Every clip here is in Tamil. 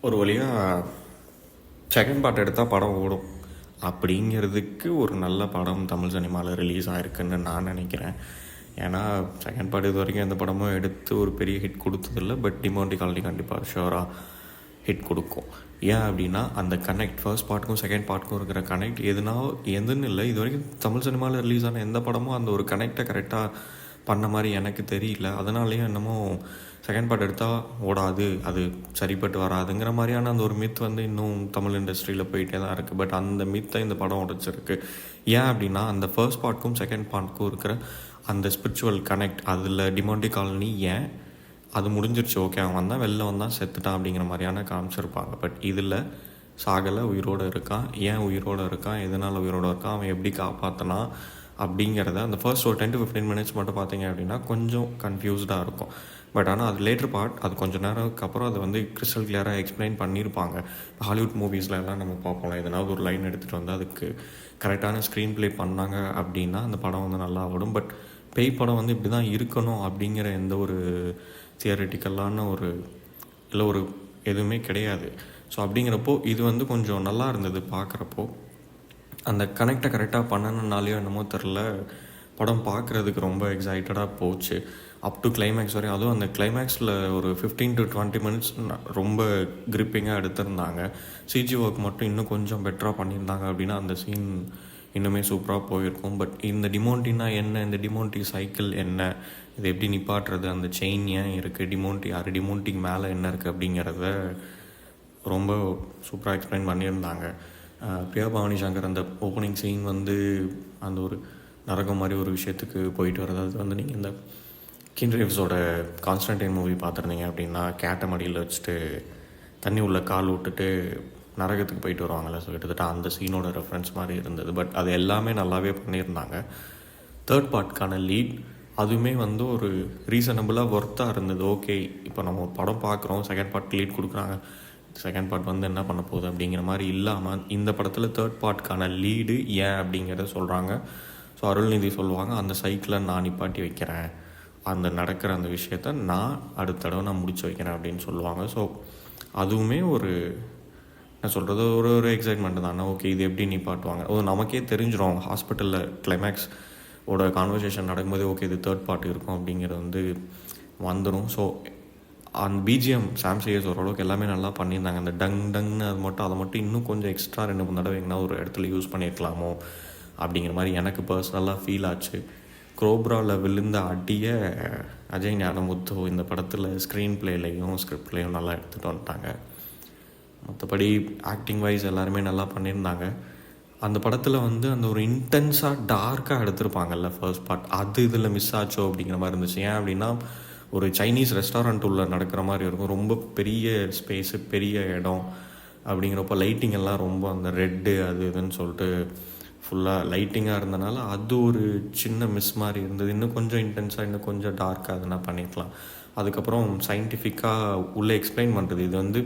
ஒரு வழியாக செகண்ட் பார்ட் எடுத்தால் படம் ஓடும் அப்படிங்கிறதுக்கு ஒரு நல்ல படம் தமிழ் சினிமாவில் ரிலீஸ் ஆகிருக்குன்னு நான் நினைக்கிறேன். ஏன்னா செகண்ட் பார்ட் இது வரைக்கும் எந்த படமும் எடுத்து ஒரு பெரிய ஹிட் கொடுத்ததில்லை. பட் டிமாண்டி காலனி கண்டிப்பாக ஷுவராக ஹிட் கொடுக்கும். ஏன் அப்படின்னா அந்த கனெக்ட் ஃபர்ஸ்ட் பார்ட்டுக்கும் செகண்ட் பார்ட்டுக்கும் இருக்கிற கனெக்ட் எதுன்னு இல்லை, இது வரைக்கும் தமிழ் சினிமாவில் ரிலீஸ் ஆன எந்த படமும் அந்த ஒரு கனெக்டை கரெக்டாக பண்ண மாதிரி எனக்கு தெரியல. அதனாலேயும் என்னமோ செகண்ட் பார்ட் எடுத்தால் ஓடாது, அது சரிப்பட்டு வராதுங்கிற மாதிரியான அந்த ஒரு மித் இன்னும் தமிழ் இண்டஸ்ட்ரியில் போயிட்டே தான் இருக்குது. பட் அந்த மித்தை இந்த படம் உடைச்சிருக்கு. ஏன் அப்படின்னா அந்த ஃபர்ஸ்ட் பார்ட்டுக்கும் செகண்ட் பார்ட்டுக்கும் இருக்கிற அந்த ஸ்பிரிச்சுவல் கனெக்ட், அதில் டிமாண்டி காலனி ஏன் அது முடிஞ்சிருச்சு, ஓகே அவன் வந்தான் வெளில வந்தான் செத்துட்டான் அப்படிங்கிற மாதிரியான காமிச்சிருப்பாங்க. பட் இதில் சாகலை, உயிரோடு இருக்கான். ஏன் உயிரோடு இருக்கான், எதனால் உயிரோடு இருக்கான், அவன் எப்படி காப்பாற்றினான் அப்படிங்கிறத அந்த ஃபர்ஸ்ட் ஒரு 10 to 15 மினிட்ஸ் மட்டும் பார்த்தீங்க அப்படின்னா கொஞ்சம் கன்ஃபியூஸ்டாக இருக்கும். பட் ஆனால் அது லேட்டர் பார்ட், அது கொஞ்சம் நேரத்துக்கு அப்புறம் அதை கிறிஸ்டல் கிளியராக எக்ஸ்பிளைன் பண்ணியிருப்பாங்க. ஹாலிவுட் மூவிஸில் எல்லாம் நம்ம பார்ப்போம், எதனாவது ஒரு லைன் எடுத்துகிட்டு வந்து அதுக்கு கரெக்டான ஸ்க்ரீன் ப்ளே பண்ணாங்க அப்படின்னா அந்த படம் நல்லா ஓடும். பட் பேய் படம் இப்படி தான் இருக்கணும் அப்படிங்கிற எந்த ஒரு தியரட்டிக்கலான ஒரு எதுவுமே கிடையாது. ஸோ அப்படிங்கிறப்போ இது கொஞ்சம் நல்லா இருந்தது பார்க்குறப்போ. அந்த கனெக்டை கரெக்டாக பண்ணணுன்னாலேயோ என்னமோ தெரில, படம் பார்க்குறதுக்கு ரொம்ப எக்ஸைட்டடாக போச்சு அப் டு கிளைமேக்ஸ் வரையும். அதுவும் அந்த கிளைமேக்ஸில் ஒரு 15 to 20 மினிட்ஸ் ரொம்ப கிரிப்பிங்காக எடுத்திருந்தாங்க. சிஜி ஒர்க் மட்டும் இன்னும் கொஞ்சம் பெட்டராக பண்ணியிருந்தாங்க அப்படின்னா அந்த சீன் இன்னுமே சூப்பராக போயிருக்கும். பட் இந்த டிமோண்டினா என்ன, இந்த டிமோண்டி சைக்கிள் என்ன, இது எப்படி நிப்பாட்டுறது, அந்த செயின் ஏன் இருக்குது, டிமோண்டி யார், டிமோண்டிக்கு மேலே என்ன இருக்குது அப்படிங்கிறத ரொம்ப சூப்பராக எக்ஸ்பிளைன் பண்ணியிருந்தாங்க. பிரியா பவானி சங்கர் அந்த ஓப்பனிங் சீன் அந்த ஒரு நரகம் மாதிரி ஒரு விஷயத்துக்கு போயிட்டு வர்றது. அது நீங்கள் இந்த கீன் ரீவ்ஸோட கான்ஸ்டன்டைன் மூவி பார்த்துருந்தீங்க அப்படின்னா கேட்டை மடியில் வச்சுட்டு தண்ணி உள்ள கால் விட்டுட்டு நரகத்துக்கு போயிட்டு வருவாங்கள்ல, ஸோ கிட்டத்தட்ட அந்த சீனோட ரெஃபரன்ஸ் மாதிரி இருந்தது. பட் அது எல்லாமே நல்லாவே பண்ணியிருந்தாங்க. தேர்ட் பார்ட்கான லீட் அதுவுமே ஒரு ரீசனபிளாக ஒர்த்தாக இருந்தது. ஓகே, இப்போ நம்ம ஒரு படம் பார்க்குறோம், செகண்ட் பார்ட் லீட் கொடுக்குறாங்க, செகண்ட் பார்ட் என்ன பண்ண போகுது அப்படிங்கிற மாதிரி இல்லாமல் இந்த படத்தில் தேர்ட் பார்ட்கான லீடு ஏன் அப்படிங்கிறத சொல்கிறாங்க. ஸோ அருள்நிதி சொல்லுவாங்க, அந்த சைக்கிளை நான் நிப்பாட்டி வைக்கிறேன், அந்த நடக்கிற அந்த விஷயத்த நான் அடுத்த தடவை நான் முடிச்சு வைக்கிறேன் அப்படின்னு சொல்லுவாங்க. ஸோ அதுவுமே என்ன சொல்கிறது, ஒரு எக்ஸைட்மெண்ட் தானே. ஓகே, இது எப்படி நிப்பாட்டுவாங்க, நமக்கே தெரிஞ்சிடும் ஹாஸ்பிட்டலில் கிளைமேக்ஸ் கான்வர்சேஷன் நடக்கும்போது ஓகே இது தேர்ட் பார்ட் இருக்கும் அப்படிங்கிறது வந்துடும். ஸோ அந்த பிஜிஎம் சாம் சேஸ் ஓரளவுக்கு எல்லாமே நல்லா பண்ணியிருந்தாங்க. அந்த டங்னு அதை மட்டும் இன்னும் கொஞ்சம் எக்ஸ்ட்ரா 2-3 தடவை எங்கன்னா ஒரு இடத்துல யூஸ் பண்ணியிருக்கலாமோ அப்படிங்கிற மாதிரி எனக்கு பர்சனலாக ஃபீல் ஆச்சு. குரோப்ராவில் விழுந்த அடியை அஜய் ஞானமுத்து இந்த படத்தில் ஸ்க்ரீன் பிளேலையும் ஸ்கிரிப்ட்லேயும் நல்லா எடுத்துகிட்டு வந்துட்டாங்க. மற்றபடி ஆக்டிங் வைஸ் எல்லாருமே நல்லா பண்ணியிருந்தாங்க. அந்த படத்தில் அந்த ஒரு இன்டென்ஸாக டார்க்காக எடுத்திருப்பாங்கல்ல ஃபர்ஸ்ட் பார்ட், அது இதில் மிஸ் ஆச்சோ அப்படிங்கிற மாதிரி இருந்துச்சு. ஏன் அப்படின்னா ஒரு சைனீஸ் ரெஸ்டாரண்ட் உள்ள நடக்கிற மாதிரி இருக்கும், ரொம்ப பெரிய ஸ்பேஸு, பெரிய இடம் அப்படிங்கிறப்போ லைட்டிங் எல்லாம் ரொம்ப அந்த ரெட்டு அது இதுன்னு சொல்லிட்டு ஃபுல்லாக லைட்டிங்காக இருந்தனால அது ஒரு சின்ன மிஸ் மாதிரி இருந்தது. இன்னும் கொஞ்சம் இன்டென்ஸாக இன்னும் கொஞ்சம் டார்க்காக அதெல்லாம் பண்ணிக்கலாம். அதுக்கப்புறம் சயின்டிஃபிக்காக உள்ளே எக்ஸ்பிளைன் பண்ணுறது, இது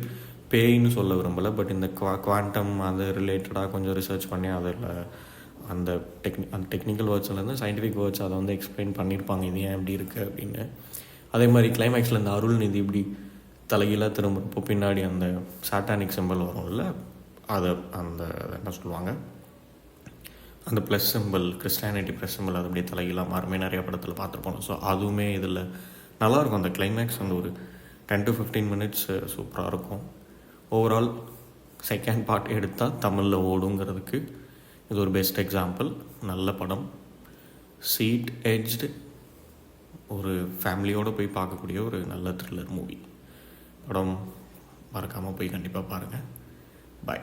பேய்னு சொல்ல விரும்பலை, பட் இந்த குவாண்டம் அது ரிலேட்டடாக கொஞ்சம் ரிசர்ச் பண்ணி அதில் அந்த டெக்னிக்கல் வேர்ட்ஸ்லேருந்து சயின்டிஃபிக் வேர்ட்ஸ் அதை எக்ஸ்பிளைன் பண்ணியிருப்பாங்க, இது ஏன் இப்படி இருக்குது அப்படின்னு. அதே மாதிரி கிளைமேக்ஸில் இந்த அருள்நிதி இப்படி தலைகீழாக திரும்பப்போ பின்னாடி அந்த சாட்டானிக் சிம்பிள் வரும்ல, அதை என்ன சொல்லுவாங்க, அந்த plus symbol, Christianity plus symbol, அது அப்படியே தலைகீழாக மாறுமே நிறைய படத்தில் பார்த்துருப்போம். ஸோ அதுவுமே இதில் நல்லாயிருக்கும். அந்த கிளைமேக்ஸ் ஒரு 10 to 15 மினிட்ஸ் சூப்பராக இருக்கும். ஓவரால் செகண்ட் பார்ட் எடுத்தால் தமிழில் ஓடுங்கிறதுக்கு இது ஒரு பெஸ்ட் எக்ஸாம்பிள். நல்ல படம், சீட் எட்ஜ்டு, ஒரு ஃபேமிலியோடு போய் பார்க்கக்கூடிய ஒரு நல்ல த்ரில்லர் மூவி. படம் மறக்காமல் போய் கண்டிப்பாக பாருங்கள். பாய்.